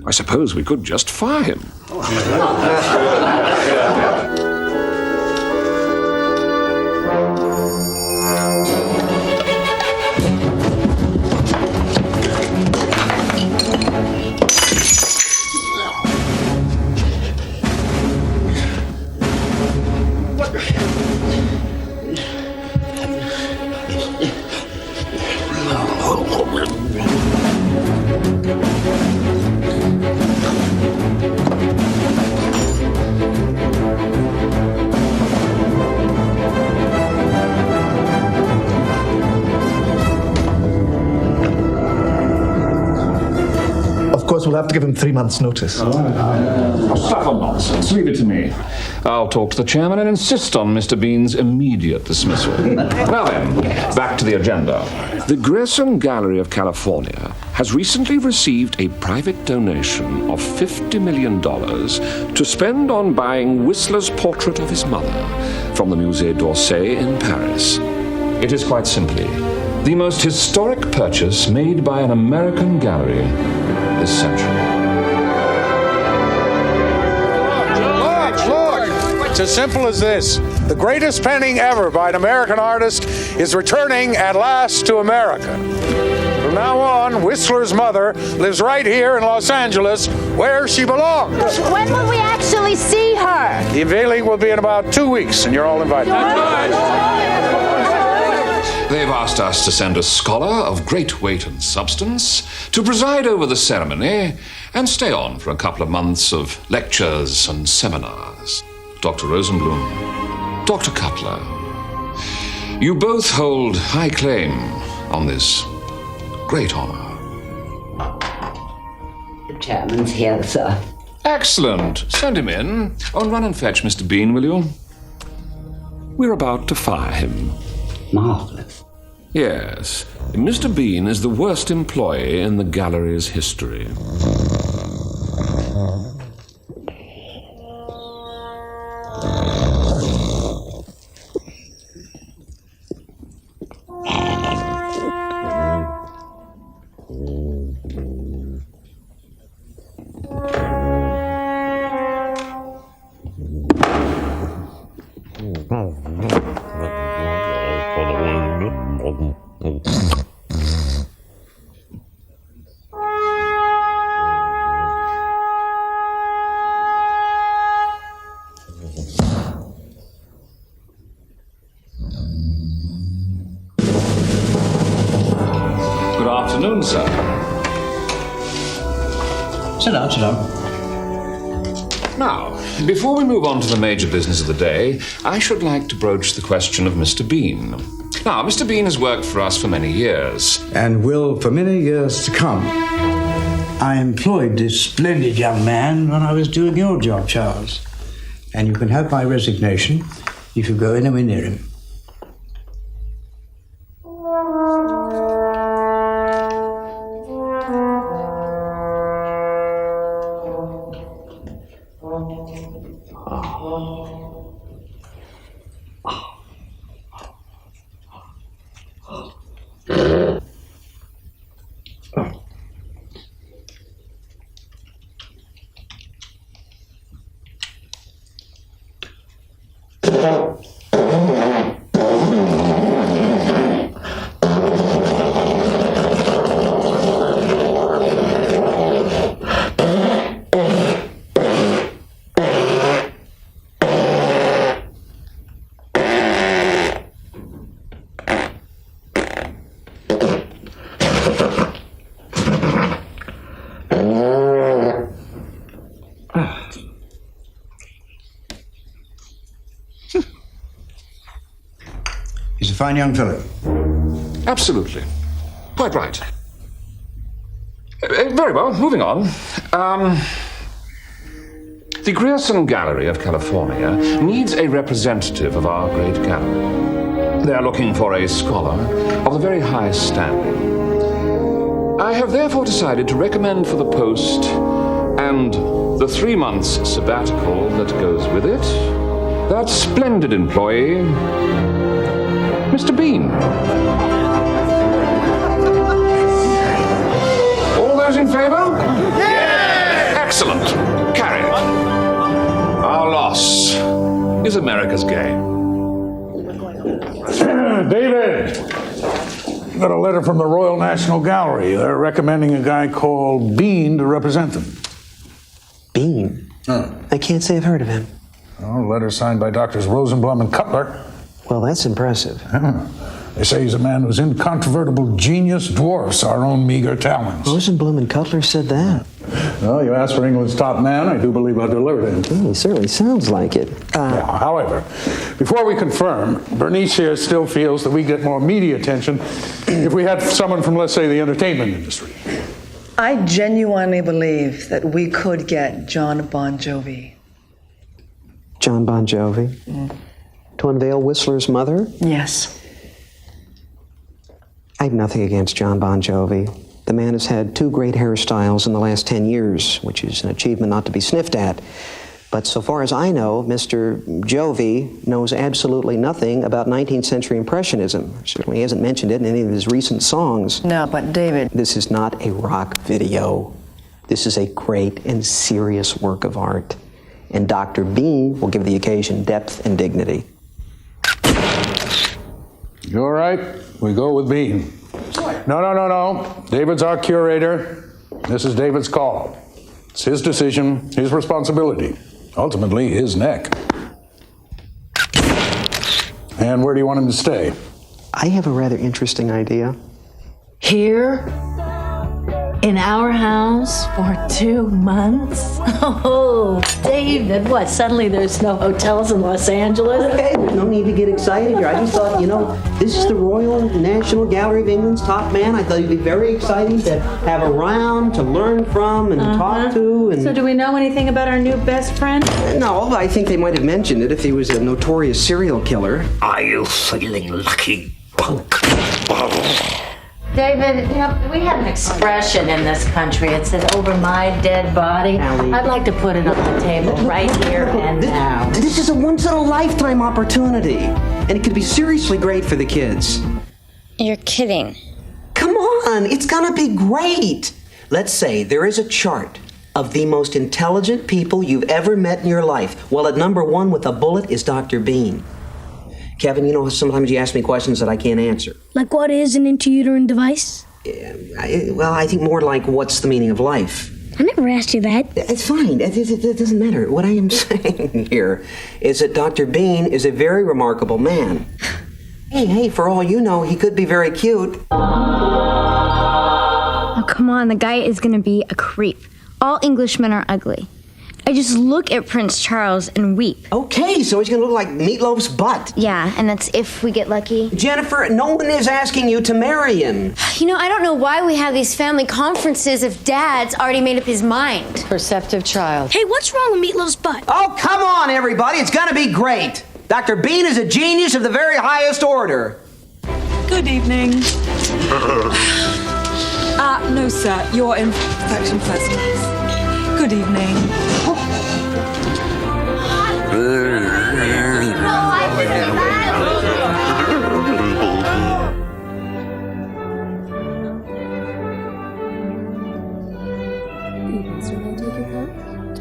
I suppose we could just fire him. Of course, we'll have to give him 3 months' notice. Stuff and nonsense. Leave it to me. I'll talk to the chairman and insist on Mr. Bean's immediate dismissal. Now then, back to the agenda. The Grayson Gallery of California has recently received a private donation of $50 million to spend on buying Whistler's portrait of his mother from the Musée d'Orsay in Paris. It is quite simply the most historic purchase made by an American gallery this century. Look! It's as simple as this. The greatest painting ever by an American artist is returning at last to America. From now on, Whistler's mother lives right here in Los Angeles, where she belongs. When will we actually see her? The unveiling will be in about 2 weeks, and you're all invited. They've asked us to send a scholar of great weight and substance to preside over the ceremony and stay on for a couple of months of lectures and seminars. Dr. Rosenblum, Dr. Cutler, you both hold high claim on this great honor. The chairman's here, sir. Excellent. Send him in. Oh, and run and fetch Mr. Bean, will you? We're about to fire him. Marvelous. Yes. Mr. Bean is the worst employee in the gallery's history. Good afternoon, sir. Sit down, sit down. Now, before we move on to the major business of the day, I should like to broach the question of Mr. Bean. Now, Mr. Bean has worked for us for many years. And will for many years to come. I employed this splendid young man when I was doing your job, Charles. And you can have my resignation if you go anywhere near him. He's a fine young fellow. Absolutely. Quite right. Very well, moving on. The Grierson Gallery of California needs a representative of our great gallery. They're looking for a scholar of the very highest standing. I have therefore decided to recommend for the post, and the 3 months sabbatical that goes with it, that splendid employee, Mr. Bean. All those in favor? Yes! Excellent. Carried. Our loss is America's gain. David, got a letter from the Royal National Gallery. They're recommending a guy called Bean to represent them. Bean? I can't say I've heard of him. Oh, letter signed by Doctors Rosenblum and Cutler. Well, that's impressive. They say he's a man whose incontrovertible genius dwarfs our own meager talents. Rosenblum and Cutler said that. Well, you asked for England's top man. I do believe I delivered it. He certainly sounds like it. However, before we confirm, Bernice here still feels that we get more media attention if we had someone from, let's say, the entertainment industry. I genuinely believe that we could get John Bon Jovi. John Bon Jovi? To unveil Whistler's mother? Yes. I have nothing against John Bon Jovi. The man has had 2 great hairstyles in the last 10 years, which is an achievement not to be sniffed at. But so far as I know, Mr. Jovi knows absolutely nothing about 19th century Impressionism. Certainly hasn't mentioned it in any of his recent songs. No, but David... This is not a rock video. This is a great and serious work of art. And Dr. Bean will give the occasion depth and dignity. You all right? We go with Bean. No. David's our curator. This is David's call. It's his decision, his responsibility. Ultimately, his neck. And where do you want him to stay? I have a rather interesting idea. Here? In our house for 2 months? Oh, David, what? Suddenly there's no hotels in Los Angeles? Okay, there's no need to get excited here. I just thought, this is the Royal National Gallery of England's top man. I thought it'd be very exciting to have around, to learn from, and to talk to. And So do we know anything about our new best friend? No, I think they might have mentioned it if he was a notorious serial killer. Are you feeling lucky, punk? David, we have an expression in this country. It says, over my dead body. Allie. I'd like to put it on the table right here and now. This is a once-in-a-lifetime opportunity, and it could be seriously great for the kids. You're kidding. Come on, it's gonna be great. Let's say there is a chart of the most intelligent people you've ever met in your life. Well, at number 1 with a bullet is Dr. Bean. Kevin, sometimes you ask me questions that I can't answer. Like what is an intrauterine device? I think more like, what's the meaning of life? I never asked you that. It's fine. It doesn't matter. What I am saying here is that Dr. Bean is a very remarkable man. Hey, for all you know, he could be very cute. Oh, come on. The guy is going to be a creep. All Englishmen are ugly. I just look at Prince Charles and weep. Okay, so he's gonna look like Meatloaf's butt. Yeah, and that's if we get lucky. Jennifer, no one is asking you to marry him. I don't know why we have these family conferences if Dad's already made up his mind. Perceptive child. Hey, what's wrong with Meatloaf's butt? Oh, come on, everybody. It's gonna be great. Dr. Bean is a genius of the very highest order. Good evening. No, sir. You're in section first, please. Good evening.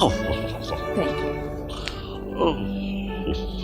Oh, thank you.